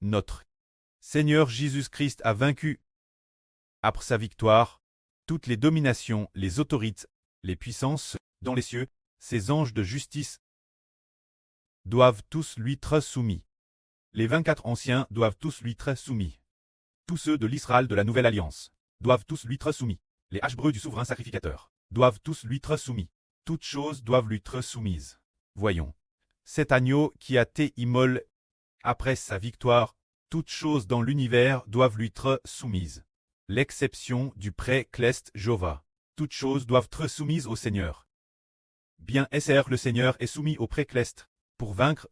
Notre Seigneur Jésus-Christ a vaincu, après sa victoire, toutes les dominations, les autorités, les puissances, dans les cieux, ses anges de justice doivent tous lui être soumis. Les 24 anciens doivent tous lui être soumis. Tous ceux de l'Israël de la Nouvelle Alliance doivent tous lui être soumis. Les Hébreux du souverain sacrificateur doivent tous lui être soumis. Toutes choses doivent lui être soumises. Voyons. Cet agneau qui a été immolé après sa victoire, toutes choses dans l'univers doivent lui être soumises. L'exception du pré-cleste Jéhovah. Toutes choses doivent être soumises au Seigneur. Bien SR le Seigneur est soumis au pré-cleste. Pour vaincre,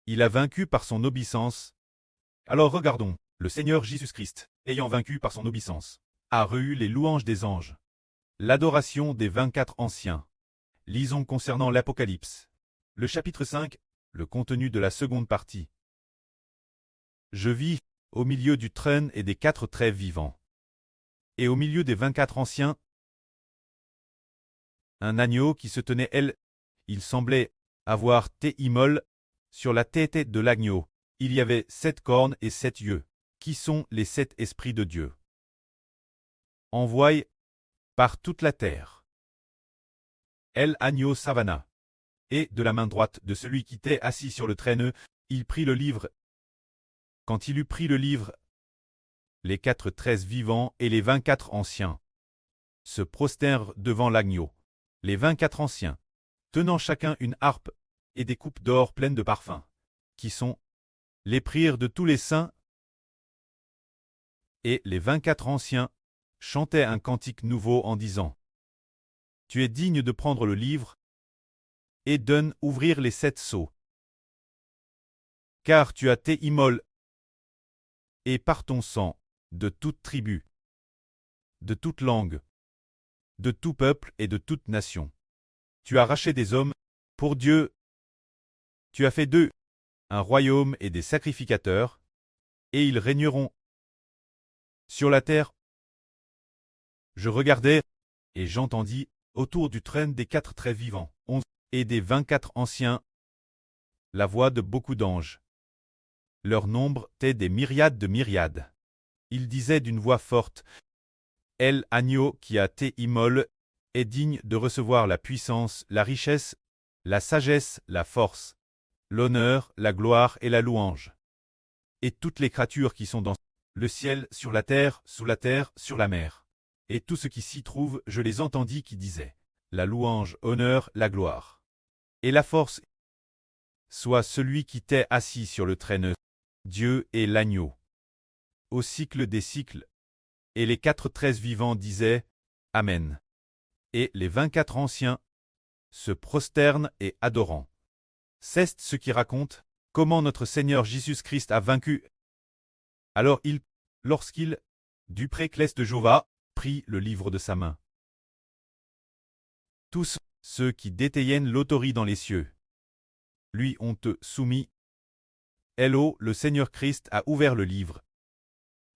il a vaincu par son obéissance. Alors regardons, le Seigneur Jésus-Christ, ayant vaincu par son obéissance, a reçu les louanges des anges. L'adoration des 24 anciens. Lisons concernant l'Apocalypse. Le chapitre 5, le contenu de la seconde partie. Je vis, au milieu du trône et des 4 traits vivants, et au milieu des 24 anciens, un agneau qui se tenait il semblait avoir été immolé sur la tête de l'agneau. Il y avait 7 cornes et 7 yeux, qui sont les 7 esprits de Dieu, envoyés par toute la terre. Agneau savana. Et de la main droite de celui qui était assis sur le trône, il prit le livre. Quand il eut pris le livre, les 4 13 vivants et les 24 anciens se prostèrent devant l'agneau. Les 24 anciens, tenant chacun une harpe et des coupes d'or pleines de parfums, qui sont les prières de tous les saints. Et les 24 anciens chantaient un cantique nouveau en disant: Tu es digne de prendre le livre et donne ouvrir les 7 sceaux. Car tu as été immolé, et par ton sang, de toute tribu, de toute langue, de tout peuple et de toute nation. Tu as racheté des hommes pour Dieu. Tu as fait d'eux un royaume et des sacrificateurs, et ils régneront sur la terre. Je regardai, et j'entendis, autour du trône des 4 traits vivants, 11, et des 24 anciens, la voix de beaucoup d'anges. Leur nombre était des myriades de myriades. Ils disaient d'une voix forte: Agneau qui a été immolé est digne de recevoir la puissance, la richesse, la sagesse, la force, l'honneur, la gloire et la louange. Et toutes les créatures qui sont dans le ciel, sur la terre, sous la terre, sur la mer. Et tout ce qui s'y trouve, je les entendis qui disaient: La louange, honneur, la gloire et la force soit celui qui était assis sur le trône, Dieu et l'agneau. Au cycle des cycles, et les 4 13 vivants disaient: Amen. Et les 24 anciens se prosternent et adorant. C'est ce qui raconte comment notre Seigneur Jésus-Christ a vaincu. Alors lorsqu'il, du pré-cleste de Jéhovah, prit le livre de sa main. Tous ceux qui détiennent l'autorité dans les cieux lui ont soumis. Le Seigneur Christ a ouvert le livre.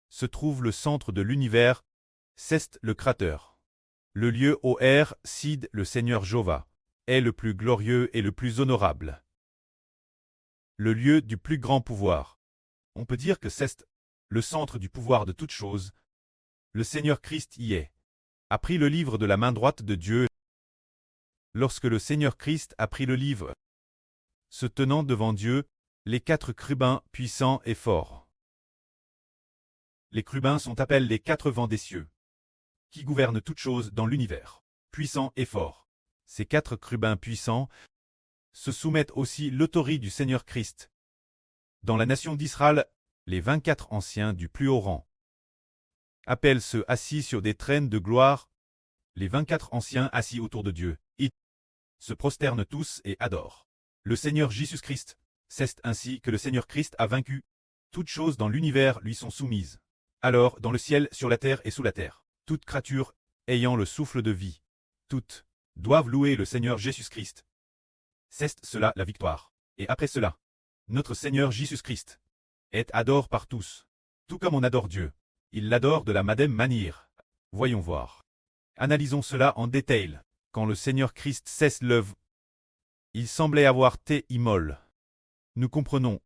Se trouve le centre de l'univers, c'est le Créateur. Le lieu Sid, le Seigneur Jéhovah, est le plus glorieux et le plus honorable. Le lieu du plus grand pouvoir. On peut dire que c'est le centre du pouvoir de toutes choses. Le Seigneur Christ y est. A pris le livre de la main droite de Dieu. Lorsque le Seigneur Christ a pris le livre, se tenant devant Dieu, les 4 chérubins puissants et forts. Les chérubins sont appelés les 4 vents des cieux, qui gouvernent toutes choses dans l'univers, puissants et forts. Ces 4 chérubins puissants se soumettent aussi l'autorité du Seigneur Christ. Dans la nation d'Israël, les 24 anciens du plus haut rang appellent ceux assis sur des trônes de gloire, les 24 anciens assis autour de Dieu. Ils se prosternent tous et adorent le Seigneur Jésus-Christ. C'est ainsi que le Seigneur Christ a vaincu. Toutes choses dans l'univers lui sont soumises. Alors, dans le ciel, sur la terre et sous la terre, toute créature ayant le souffle de vie, toutes doivent louer le Seigneur Jésus-Christ. C'est cela la victoire. Et après cela, notre Seigneur Jésus-Christ est adoré par tous. Tout comme on adore Dieu, il l'adore de la même manière. Voyons voir. Analysons cela en détail. Quand le Seigneur Christ cesse l'œuvre, il semblait avoir été immolé. Nous comprenons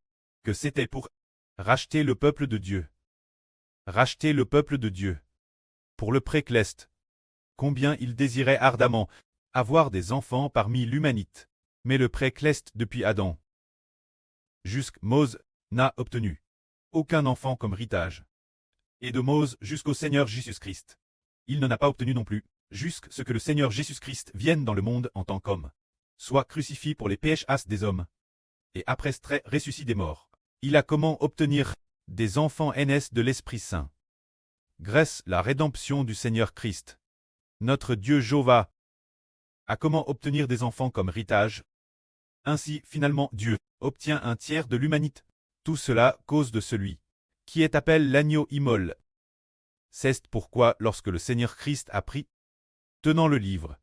que c'était pour Racheter le peuple de Dieu. Racheter le peuple de Dieu. Pour le précleste. Combien il désirait ardemment avoir des enfants parmi l'humanité. Mais le précleste depuis Adam jusqu'à Mose n'a obtenu aucun enfant comme héritage. Et de Mose jusqu'au Seigneur Jésus-Christ. Il n'en a pas obtenu non plus, jusqu'à ce que le Seigneur Jésus-Christ vienne dans le monde en tant qu'homme, soit crucifié pour les péchés des hommes, et après très ressuscité des morts. Il a comment obtenir des enfants aînés de l'Esprit Saint. Grâce la rédemption du Seigneur Christ. Notre Dieu Jéhovah a comment obtenir des enfants comme héritage. Ainsi, finalement, Dieu obtient un tiers de l'humanité. Tout cela cause de celui qui est appelé l'agneau immole. C'est pourquoi, lorsque le Seigneur Christ a pris, tenant le livre,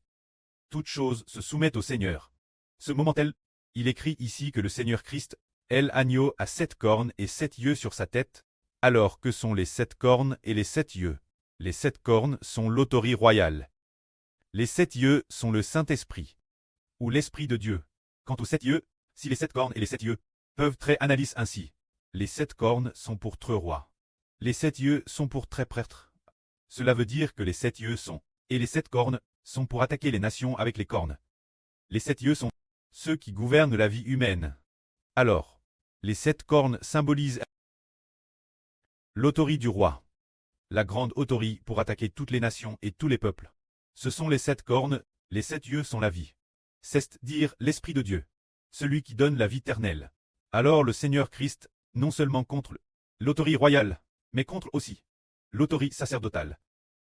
toutes choses se soumettent au Seigneur. Ce moment-là, il écrit ici que le Seigneur Christ, l'agneau, a 7 cornes et 7 yeux sur sa tête. Alors que sont les 7 cornes et les 7 yeux? Les 7 cornes sont l'autorité royale. Les 7 yeux sont le Saint-Esprit, ou l'Esprit de Dieu. Quant aux 7 yeux, si les 7 cornes et les 7 yeux peuvent très analyser ainsi. Les 7 cornes sont pour très rois. Les 7 yeux sont pour très prêtres. Cela veut dire que les 7 yeux sont, et les 7 cornes, sont pour attaquer les nations avec les cornes. Les 7 yeux sont ceux qui gouvernent la vie humaine. Alors, les 7 cornes symbolisent l'autorité du roi. La grande autorité pour attaquer toutes les nations et tous les peuples. Ce sont les 7 cornes, les 7 yeux sont la vie. C'est-à-dire l'Esprit de Dieu. Celui qui donne la vie éternelle. Alors le Seigneur Christ, non seulement contre l'autorité royale, mais contre aussi l'autorité sacerdotale.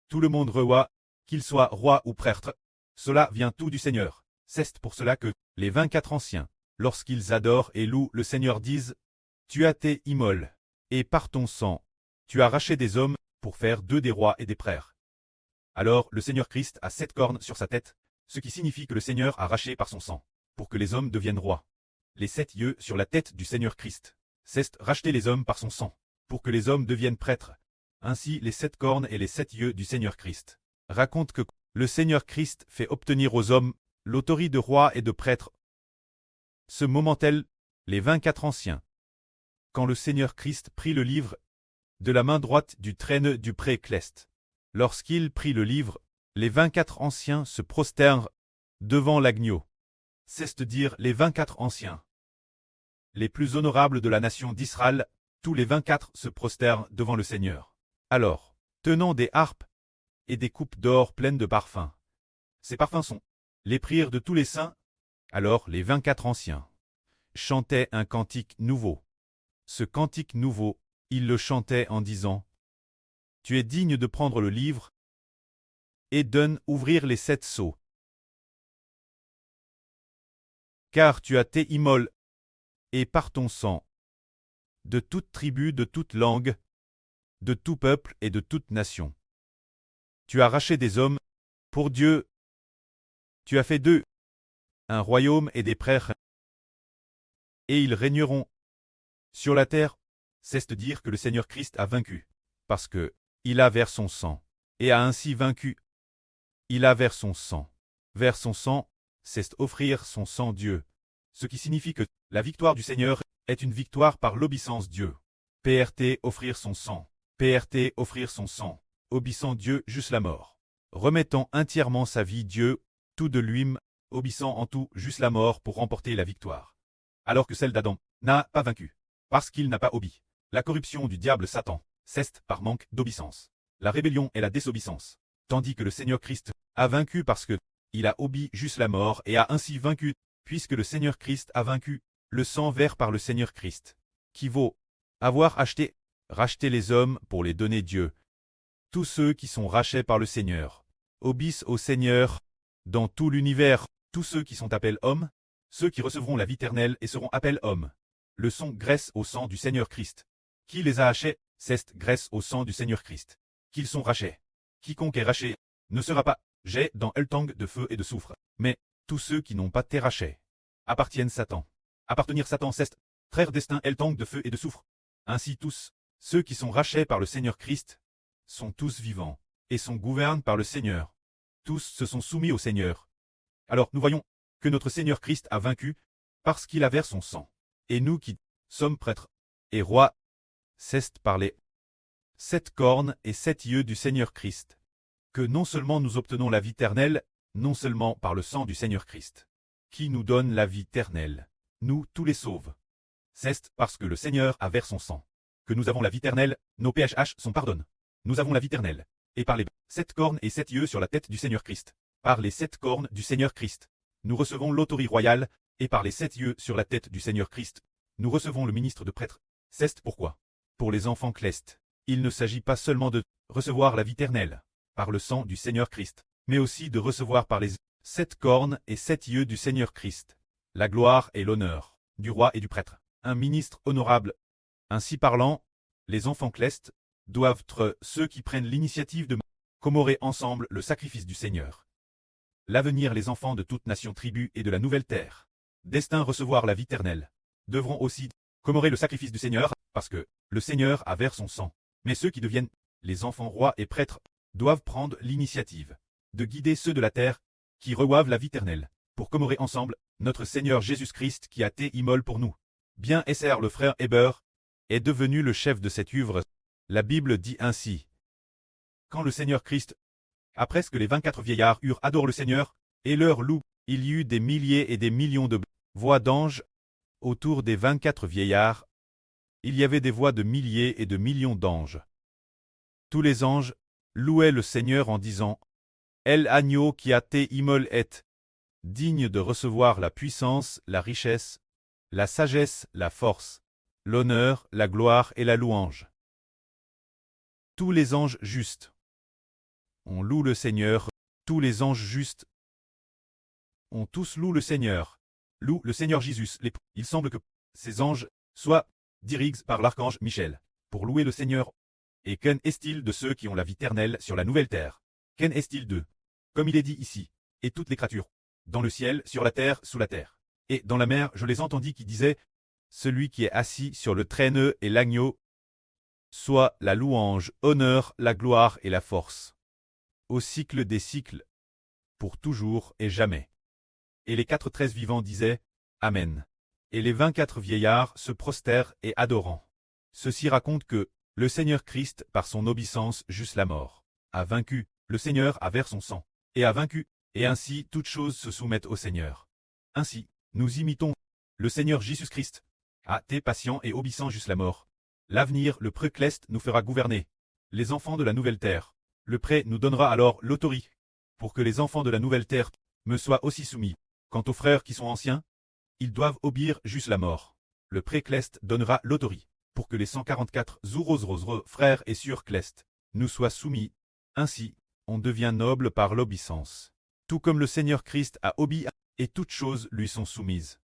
Tout le monde revoit, qu'il soit roi ou prêtre, cela vient tout du Seigneur. C'est pour cela que les 24 anciens, lorsqu'ils adorent et louent le Seigneur, disent « Tu as été immolé, et par ton sang, tu as racheté des hommes pour faire d'eux des rois et des prêtres. » Alors le Seigneur Christ a 7 cornes sur sa tête, ce qui signifie que le Seigneur a racheté par son sang, pour que les hommes deviennent rois. Les 7 yeux sur la tête du Seigneur Christ, c'est racheter les hommes par son sang, pour que les hommes deviennent prêtres. Ainsi les 7 cornes et les 7 yeux du Seigneur Christ racontent que le Seigneur Christ fait obtenir aux hommes l'autorité de roi et de prêtre. Ce moment-là, les 24 anciens, quand le Seigneur Christ prit le livre de la main droite du trône du précleste. Lorsqu'il prit le livre, les 24 anciens se prosternent devant l'agneau. C'est-à-dire les 24 anciens. Les plus honorables de la nation d'Israël, tous les 24 se prosternent devant le Seigneur. Alors, tenant des harpes et des coupes d'or pleines de parfums. Ces parfums sont les prières de tous les saints. Alors les 24 anciens chantaient un cantique nouveau. Ce cantique nouveau, ils le chantaient en disant « Tu es digne de prendre le livre et ouvrir les 7 sceaux. Car tu as été immolé, et par ton sang, de toute tribu, de toute langue, de tout peuple et de toute nation. Tu as racheté des hommes pour Dieu. Tu as fait d'eux un royaume et des prêtres, et ils régneront sur la terre. » C'est-à-dire que le Seigneur Christ a vaincu, parce que il a vers son sang, et a ainsi vaincu. Il a vers son sang. Vers son sang, c'est offrir son sang Dieu. Ce qui signifie que la victoire du Seigneur est une victoire par l'obéissance Dieu. PRT offrir son sang. PRT offrir son sang. Obéissant Dieu jusqu'à la mort. Remettant entièrement sa vie Dieu, tout de lui-même, obéissant en tout jusqu'à la mort pour remporter la victoire. Alors que celle d'Adam n'a pas vaincu, parce qu'il n'a pas obéi. La corruption du diable Satan cesse par manque d'obéissance. La rébellion est la désobéissance. Tandis que le Seigneur Christ a vaincu parce que il a obéi jusqu'à la mort et a ainsi vaincu, puisque le Seigneur Christ a vaincu, le sang vert par le Seigneur Christ, qui vaut avoir racheté les hommes pour les donner Dieu. Tous ceux qui sont rachetés par le Seigneur obéissent au Seigneur dans tout l'univers. Tous ceux qui sont appelés hommes, ceux qui recevront la vie éternelle et seront appelés hommes, le sont grâce au sang du Seigneur Christ. Qui les a rachetés, c'est grâce au sang du Seigneur Christ qu'ils sont rachetés. Quiconque est racheté ne sera pas jet dans le tank de feu et de soufre, mais tous ceux qui n'ont pas été rachetés appartiennent Satan. Appartenir Satan, c'est frère destin le tank de feu et de soufre. Ainsi tous, ceux qui sont rachetés par le Seigneur Christ, sont tous vivants, et sont gouvernés par le Seigneur. Tous se sont soumis au Seigneur. Alors nous voyons que notre Seigneur Christ a vaincu, parce qu'il a versé son sang. Et nous qui sommes prêtres et rois, C'est par les 7 cornes et 7 yeux du Seigneur Christ que non seulement nous obtenons la vie éternelle, non seulement par le sang du Seigneur Christ, qui nous donne la vie éternelle, nous tous les sauve. C'est parce que le Seigneur a versé son sang que nous avons la vie éternelle, nos PHH sont pardonnés. Nous avons la vie éternelle. Et par les 7 cornes et 7 yeux sur la tête du Seigneur Christ, par les 7 cornes du Seigneur Christ, nous recevons l'autorité royale, et par les 7 yeux sur la tête du Seigneur Christ, nous recevons le ministre de prêtre. C'est pourquoi, pour les enfants clestes, il ne s'agit pas seulement de recevoir la vie éternelle, par le sang du Seigneur Christ, mais aussi de recevoir par les 7 cornes et 7 yeux du Seigneur Christ, la gloire et l'honneur du roi et du prêtre, un ministre honorable. Ainsi parlant, les enfants clestes doivent être ceux qui prennent l'initiative de commémorer ensemble le sacrifice du Seigneur. L'avenir, les enfants de toute nation, tribu et de la nouvelle terre, destinés à recevoir la vie éternelle, devront aussi commémorer le sacrifice du Seigneur, parce que le Seigneur a versé son sang. Mais ceux qui deviennent les enfants rois et prêtres doivent prendre l'initiative de guider ceux de la terre qui reçoivent la vie éternelle, pour commémorer ensemble notre Seigneur Jésus-Christ qui a été immolé pour nous. Bien Esser, le frère Héber, est devenu le chef de cette œuvre. La Bible dit ainsi. Quand le Seigneur Christ, après que les 24 vieillards eurent adoré le Seigneur, et leur loup, il y eut des milliers et des millions de voix d'anges autour des 24 vieillards. Il y avait des voix de milliers et de millions d'anges. Tous les anges louaient le Seigneur en disant « El agneau qui a été immolé est digne de recevoir la puissance, la richesse, la sagesse, la force, l'honneur, la gloire et la louange. » Tous les anges justes. On loue le Seigneur, tous les anges justes. On tous loue le Seigneur. Loue le Seigneur Jésus. Il semble que ces anges soient dirigés par l'archange Michel pour louer le Seigneur. Et qu'en est-il de ceux qui ont la vie éternelle sur la nouvelle terre? Qu'en est-il d'eux? Comme il est dit ici, et toutes les créatures, dans le ciel, sur la terre, sous la terre, et dans la mer, je les entendis qui disaient, celui qui est assis sur le traîneau et l'agneau, soit la louange, honneur, la gloire et la force, au cycle des cycles, pour toujours et jamais. Et les 4 êtres vivants disaient, Amen. Et les 24 vieillards se prostèrent et adorant. Ceci raconte que le Seigneur Christ, par son obéissance jusqu'à la mort, a vaincu, le Seigneur a versé son sang, et a vaincu, et ainsi toutes choses se soumettent au Seigneur. Ainsi, nous imitons le Seigneur Jésus-Christ, a été patient et obéissant jusqu'à la mort. L'avenir, le précleste, nous fera gouverner. Les enfants de la nouvelle terre. Le pré nous donnera alors l'autorité, pour que les enfants de la nouvelle terre me soient aussi soumis. Quant aux frères qui sont anciens, ils doivent obéir jusqu'à la mort. Le précleste donnera l'autorité, pour que les 144 frères et sœurs clestes nous soient soumis. Ainsi, on devient noble par l'obéissance. Tout comme le Seigneur Christ a obéi, et toutes choses lui sont soumises.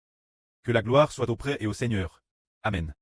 Que la gloire soit auprès et au Seigneur. Amen.